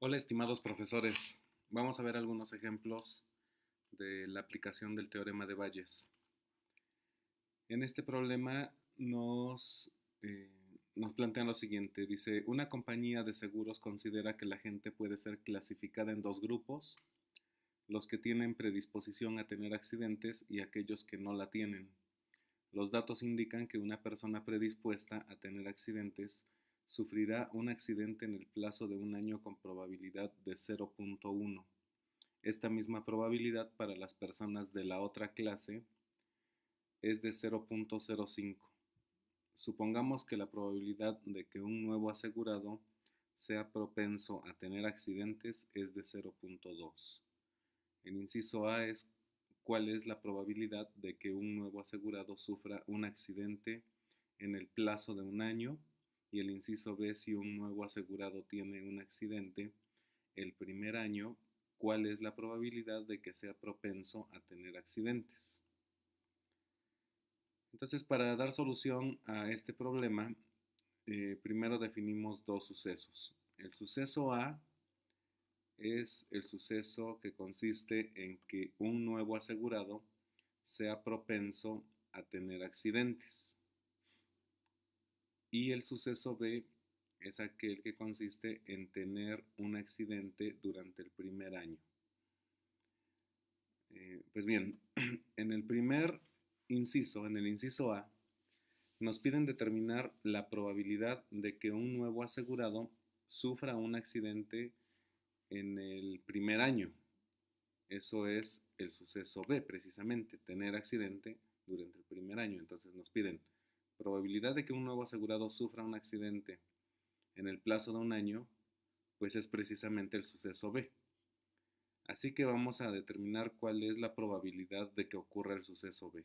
Hola, estimados profesores. Vamos a ver algunos ejemplos de la aplicación del teorema de Bayes. En este problema eh, nos plantean lo siguiente. Dice, una compañía de seguros considera que la gente puede ser clasificada en dos grupos, los que tienen predisposición a tener accidentes y aquellos que no la tienen. Los datos indican que una persona predispuesta a tener accidentes sufrirá un accidente en el plazo de un año con probabilidad de 0.1. Esta misma probabilidad para las personas de la otra clase es de 0.05. Supongamos que la probabilidad de que un nuevo asegurado sea propenso a tener accidentes es de 0.2. El inciso A es cuál es la probabilidad de que un nuevo asegurado sufra un accidente en el plazo de un año, y el inciso B, si un nuevo asegurado tiene un accidente el primer año, cuál es la probabilidad de que sea propenso a tener accidentes. Entonces, para dar solución a este problema, primero definimos dos sucesos. El suceso A es el suceso que consiste en que un nuevo asegurado sea propenso a tener accidentes. Y el suceso B es aquel que consiste en tener un accidente durante el primer año. Pues bien, en el primer inciso, en el inciso A, nos piden determinar la probabilidad de que un nuevo asegurado sufra un accidente en el primer año. Eso es el suceso B, precisamente, tener accidente durante el primer año. Entonces nos piden probabilidad de que un nuevo asegurado sufra un accidente en el plazo de un año, pues es precisamente el suceso B. Así que vamos a determinar cuál es la probabilidad de que ocurra el suceso B.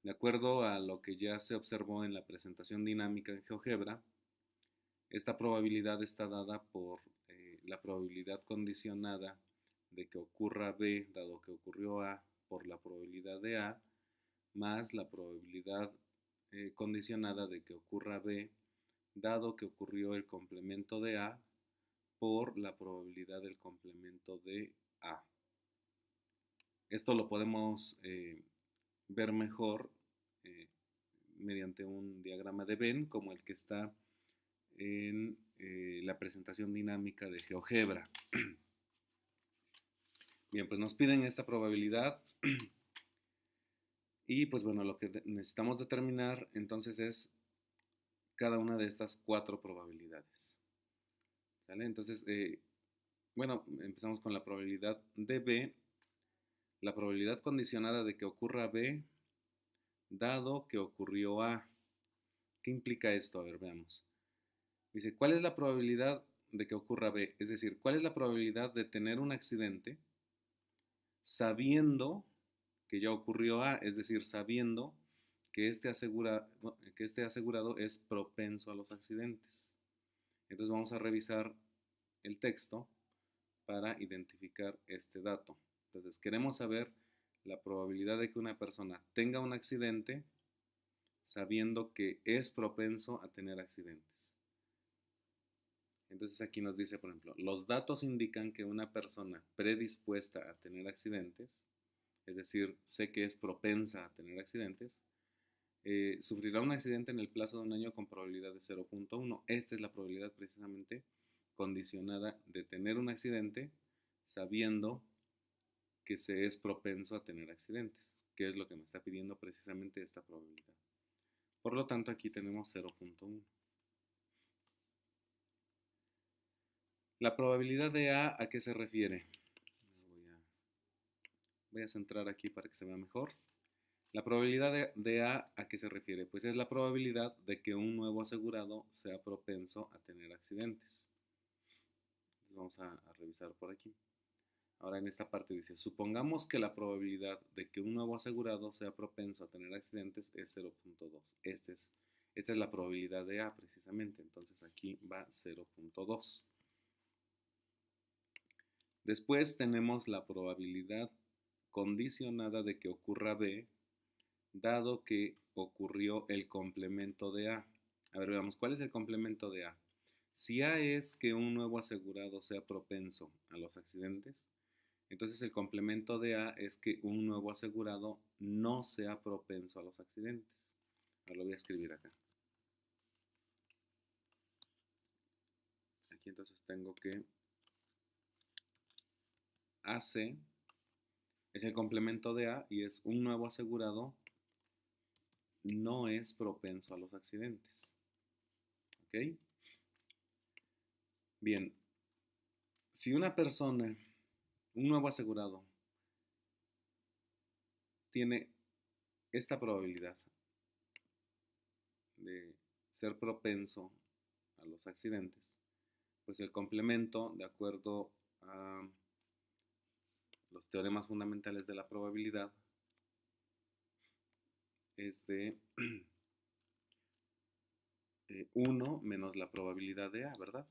De acuerdo a lo que ya se observó en la presentación dinámica en GeoGebra, esta probabilidad está dada por la probabilidad condicionada de que ocurra B, dado que ocurrió A, por la probabilidad de A, más la probabilidad condicionada de que ocurra B, dado que ocurrió el complemento de A, por la probabilidad del complemento de A. Esto lo podemos ver mejor mediante un diagrama de Venn, como el que está en la presentación dinámica de GeoGebra. Bien, pues nos piden esta probabilidad y pues bueno, lo que necesitamos determinar entonces es cada una de estas cuatro probabilidades. ¿Sale? Entonces, bueno, empezamos con la probabilidad de B, la probabilidad condicionada de que ocurra B, dado que ocurrió A. ¿Qué implica esto? A ver, veamos. Dice, ¿cuál es la probabilidad de que ocurra B? Es decir, ¿cuál es la probabilidad de tener un accidente sabiendo que ya ocurrió A? Es decir, sabiendo que este asegurado es propenso a los accidentes. Entonces vamos a revisar el texto para identificar este dato. Entonces queremos saber la probabilidad de que una persona tenga un accidente sabiendo que es propenso a tener accidentes. Entonces aquí nos dice, por ejemplo, los datos indican que una persona predispuesta a tener accidentes, es decir, sé que es propensa a tener accidentes, sufrirá un accidente en el plazo de un año con probabilidad de 0.1. Esta es la probabilidad precisamente condicionada de tener un accidente sabiendo que se es propenso a tener accidentes, que es lo que me está pidiendo precisamente esta probabilidad. Por lo tanto, aquí tenemos 0.1. La probabilidad de ¿a qué se refiere? Voy a centrar aquí para que se vea mejor. La probabilidad de ¿a qué se refiere? Pues es la probabilidad de que un nuevo asegurado sea propenso a tener accidentes. Entonces vamos a revisar por aquí. Ahora en esta parte dice, supongamos que la probabilidad de que un nuevo asegurado sea propenso a tener accidentes es 0.2. Esta es la probabilidad de A precisamente, entonces aquí va 0.2. Después tenemos la probabilidad condicionada de que ocurra B, dado que ocurrió el complemento de A. A ver, veamos, ¿cuál es el complemento de A? Si A es que un nuevo asegurado sea propenso a los accidentes, entonces el complemento de A es que un nuevo asegurado no sea propenso a los accidentes. Ahora lo voy a escribir acá. Aquí entonces tengo que AC es el complemento de A y es un nuevo asegurado no es propenso a los accidentes. ¿Ok? Bien, si una persona, un nuevo asegurado, tiene esta probabilidad de ser propenso a los accidentes, pues el complemento, de acuerdo a los teoremas fundamentales de la probabilidad, es de 1 menos la probabilidad de A, ¿verdad?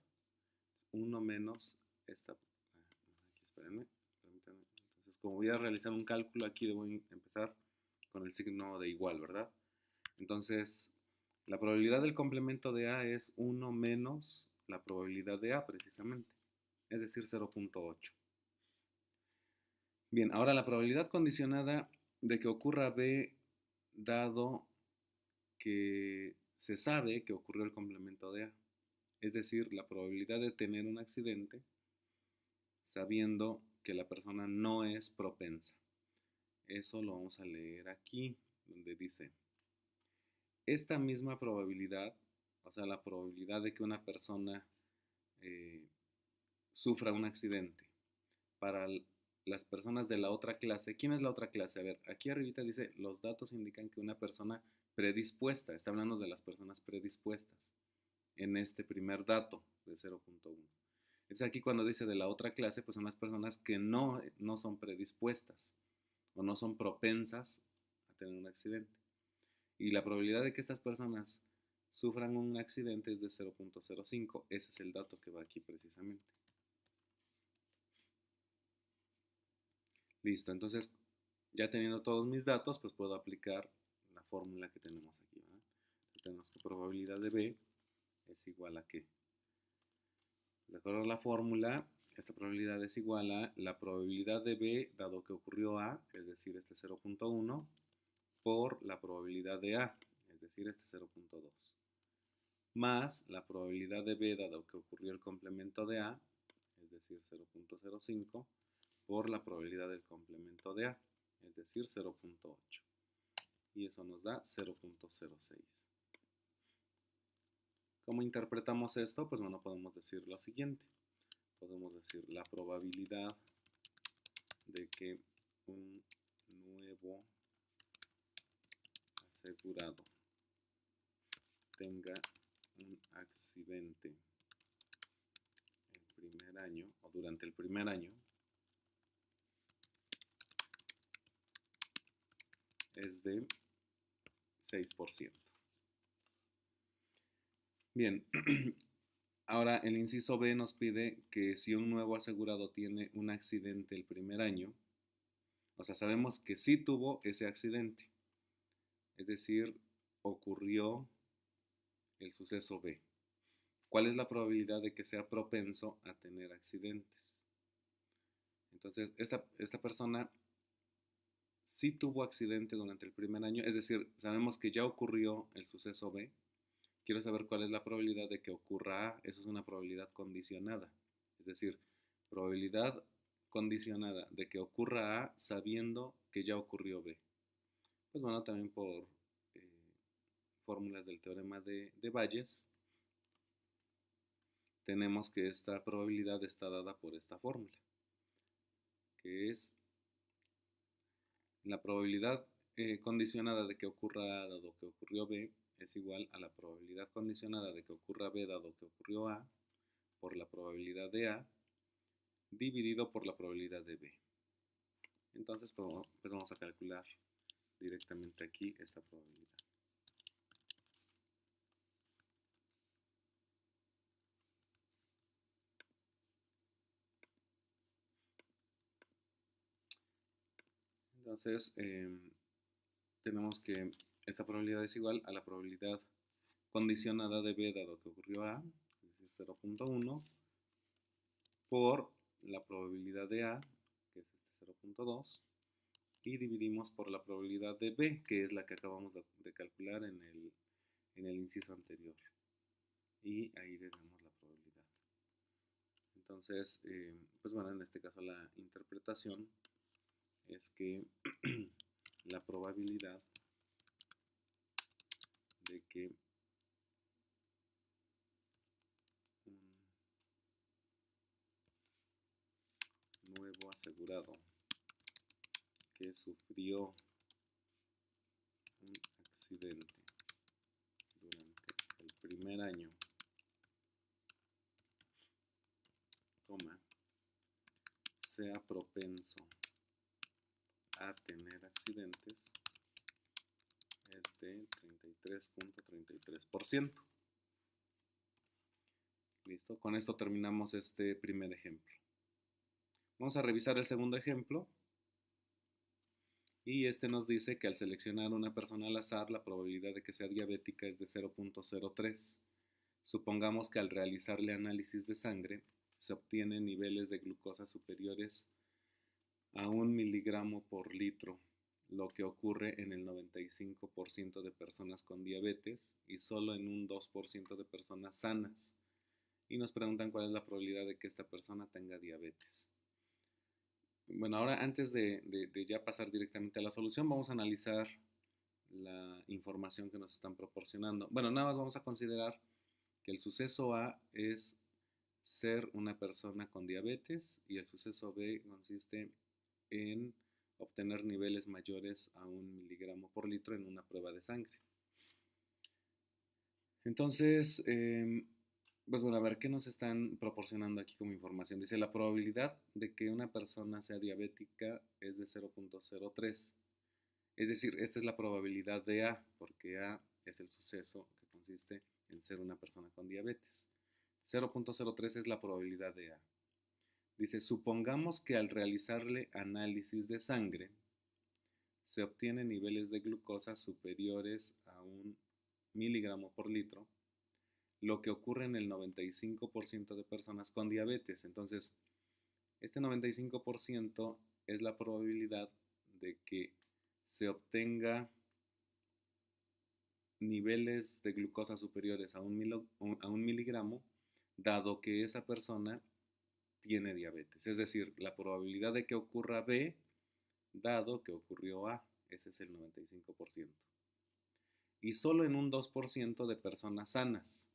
1 menos esta. Aquí, espérenme, permítanme. Entonces, como voy a realizar un cálculo aquí, debo empezar con el signo de igual, ¿verdad? Entonces, la probabilidad del complemento de A es 1 menos la probabilidad de A, precisamente, es decir, 0.8. Bien, ahora la probabilidad condicionada de que ocurra B, dado que se sabe que ocurrió el complemento de A, es decir, la probabilidad de tener un accidente sabiendo que la persona no es propensa. Eso lo vamos a leer aquí, donde dice, esta misma probabilidad, o sea, la probabilidad de que una persona eh, sufra un accidente, para las personas de la otra clase. ¿Quién es la otra clase? A ver, aquí arribita dice, los datos indican que una persona predispuesta, está hablando de las personas predispuestas, en este primer dato de 0.1. Entonces aquí cuando dice de la otra clase, pues son las personas que no son predispuestas o no son propensas a tener un accidente. Y la probabilidad de que estas personas sufran un accidente es de 0.05. Ese es el dato que va aquí precisamente. Listo, entonces ya teniendo todos mis datos, pues puedo aplicar la fórmula que tenemos aquí, ¿verdad? Entonces tenemos que probabilidad de B es igual a ¿qué? De acuerdo a la fórmula, esta probabilidad es igual a la probabilidad de B dado que ocurrió A, es decir, este 0.1, por la probabilidad de A, es decir, este 0.2, más la probabilidad de B dado que ocurrió el complemento de A, es decir, 0.05, por la probabilidad del complemento de A, es decir, 0.8. Y eso nos da 0.06. ¿Cómo interpretamos esto? Pues bueno, podemos decir lo siguiente. Podemos decir la probabilidad de que un nuevo asegurado tenga un accidente el primer año o durante el primer año es de 6%. Bien, ahora el inciso B nos pide que si un nuevo asegurado tiene un accidente el primer año, o sea, sabemos que sí tuvo ese accidente, es decir, ocurrió el suceso B. ¿Cuál es la probabilidad de que sea propenso a tener accidentes? Entonces, esta persona sí tuvo accidente durante el primer año, es decir, sabemos que ya ocurrió el suceso B. Quiero saber cuál es la probabilidad de que ocurra A. Eso es una probabilidad condicionada. Es decir, probabilidad condicionada de que ocurra A sabiendo que ya ocurrió B. Pues bueno, también por fórmulas del teorema de Bayes, tenemos que esta probabilidad está dada por esta fórmula, que es la probabilidad condicionada de que ocurra A dado que ocurrió B es igual a la probabilidad condicionada de que ocurra B dado que ocurrió A por la probabilidad de A dividido por la probabilidad de B. Entonces pues vamos a calcular directamente aquí esta probabilidad. Entonces tenemos que esta probabilidad es igual a la probabilidad condicionada de B dado que ocurrió A, es decir, decir 0.1, por la probabilidad de A, que es este 0.2, y dividimos por la probabilidad de B, que es la que acabamos de calcular en el inciso anterior. Y ahí le damos la probabilidad. Entonces, pues bueno, en este caso la interpretación es que la probabilidad de que un nuevo asegurado que sufrió un accidente durante el primer año, sea propenso a tener accidentes es de 33.33%. Listo, con esto terminamos este primer ejemplo. Vamos a revisar el segundo ejemplo. Y este nos dice que al seleccionar una persona al azar, la probabilidad de que sea diabética es de 0.03. Supongamos que al realizarle análisis de sangre, se obtienen niveles de glucosa superiores a 1 miligramo por litro, lo que ocurre en el 95% de personas con diabetes y solo en un 2% de personas sanas. Y nos preguntan cuál es la probabilidad de que esta persona tenga diabetes. Bueno, ahora antes de ya pasar directamente a la solución, vamos a analizar la información que nos están proporcionando. Bueno, nada más vamos a considerar que el suceso A es ser una persona con diabetes y el suceso B consiste en obtener niveles mayores a 1 miligramo por litro en una prueba de sangre. Entonces, pues bueno, a ver, ¿qué nos están proporcionando aquí como información? Dice, la probabilidad de que una persona sea diabética es de 0.03. Es decir, esta es la probabilidad de A, porque A es el suceso que consiste en ser una persona con diabetes. 0.03 es la probabilidad de A. Dice, supongamos que al realizarle análisis de sangre, se obtienen niveles de glucosa superiores a 1 miligramo por litro, lo que ocurre en el 95% de personas con diabetes. Entonces, este 95% es la probabilidad de que se obtenga niveles de glucosa superiores a 1 miligramo, dado que esa persona tiene diabetes. Es decir, la probabilidad de que ocurra B, dado que ocurrió A. Ese es el 95%. Y solo en un 2% de personas sanas.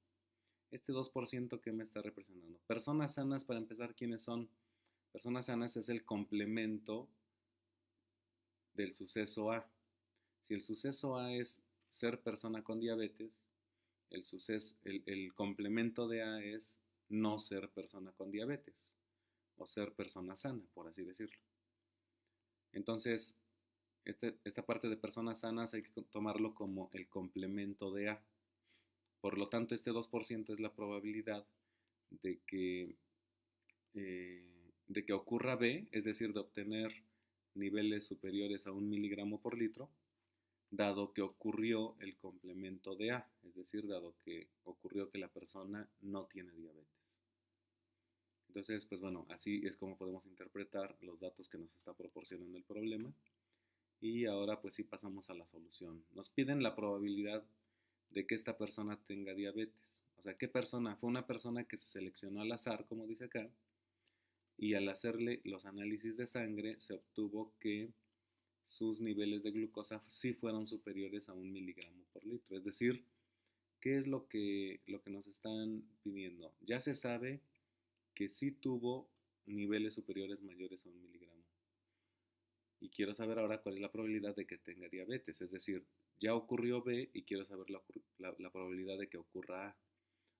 Este 2% ¿qué me está representando? Personas sanas, para empezar, ¿quiénes son? Personas sanas es el complemento del suceso A. Si el suceso A es ser persona con diabetes, el complemento de A es no ser persona con diabetes o ser persona sana, por así decirlo. Entonces, esta parte de personas sanas hay que tomarlo como el complemento de A. Por lo tanto, este 2% es la probabilidad de que ocurra B, es decir, de obtener niveles superiores a 1 miligramo por litro, dado que ocurrió el complemento de A, es decir, dado que ocurrió que la persona no tiene diabetes. Entonces, pues bueno, así es como podemos interpretar los datos que nos está proporcionando el problema. Y ahora pues sí pasamos a la solución. Nos piden la probabilidad de que esta persona tenga diabetes. O sea, ¿qué persona? Fue una persona que se seleccionó al azar, como dice acá, y al hacerle los análisis de sangre se obtuvo que sus niveles de glucosa sí fueron superiores a 1 miligramo por litro. Es decir, ¿qué es lo que nos están pidiendo? Ya se sabe que sí tuvo niveles superiores mayores a 1 miligramo. Y quiero saber ahora cuál es la probabilidad de que tenga diabetes. Es decir, ya ocurrió B y quiero saber la probabilidad de que ocurra A.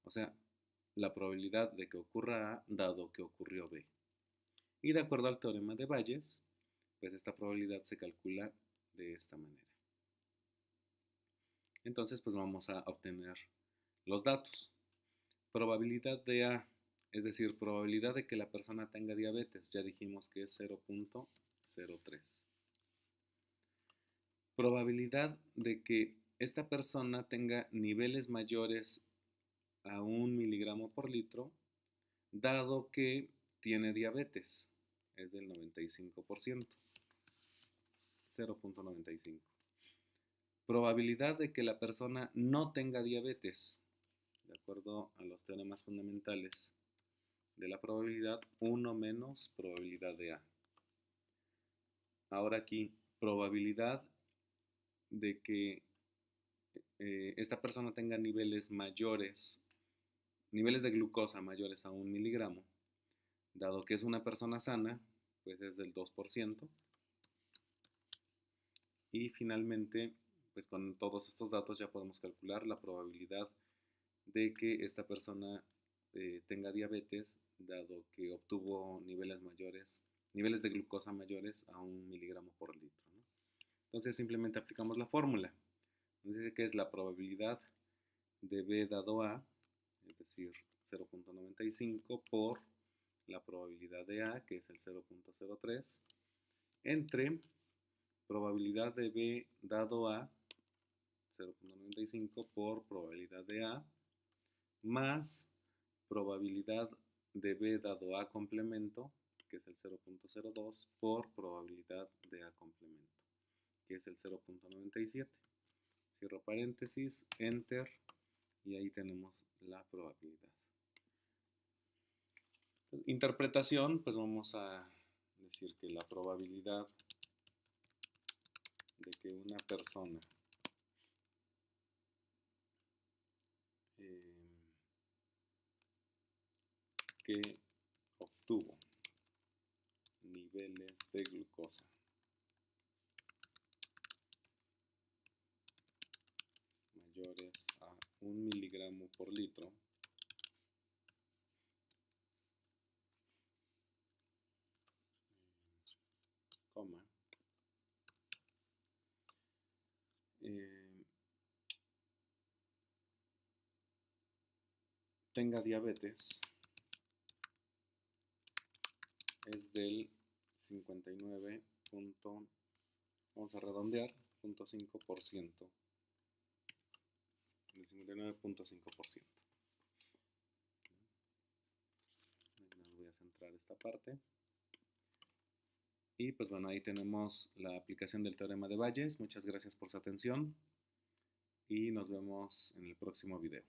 O sea, la probabilidad de que ocurra A dado que ocurrió B. Y de acuerdo al teorema de Bayes, pues esta probabilidad se calcula de esta manera. Entonces, pues vamos a obtener los datos. Probabilidad de A, es decir, probabilidad de que la persona tenga diabetes, ya dijimos que es 0.03. Probabilidad de que esta persona tenga niveles mayores a 1 miligramo por litro, dado que tiene diabetes, es del 95%, 0.95. Probabilidad de que la persona no tenga diabetes, de acuerdo a los teoremas fundamentales de la probabilidad, 1 menos probabilidad de A. Ahora aquí, probabilidad de que esta persona tenga niveles mayores, niveles de glucosa mayores a 1 miligramo, dado que es una persona sana, pues es del 2%. Y finalmente, pues con todos estos datos ya podemos calcular la probabilidad de que esta persona tenga diabetes, dado que obtuvo niveles mayores, niveles de glucosa mayores a 1 miligramo por litro, ¿no? Entonces simplemente aplicamos la fórmula. Nos dice que es la probabilidad de B dado A, es decir, 0.95 por la probabilidad de A, que es el 0.03, entre probabilidad de B dado A, 0.95 por probabilidad de A, más probabilidad de B dado A complemento, que es el 0.02, por probabilidad de A complemento, que es el 0.97. Cierro paréntesis, enter, y ahí tenemos la probabilidad. Entonces, interpretación, pues vamos a decir que la probabilidad de que una persona que obtuvo niveles de glucosa mayores a 1 miligramo por litro coma, tenga diabetes es del 59, vamos a redondear, 0.5%, del 59.5%. Voy a centrar esta parte. Y pues bueno, ahí tenemos la aplicación del teorema de Bayes. Muchas gracias por su atención y nos vemos en el próximo video.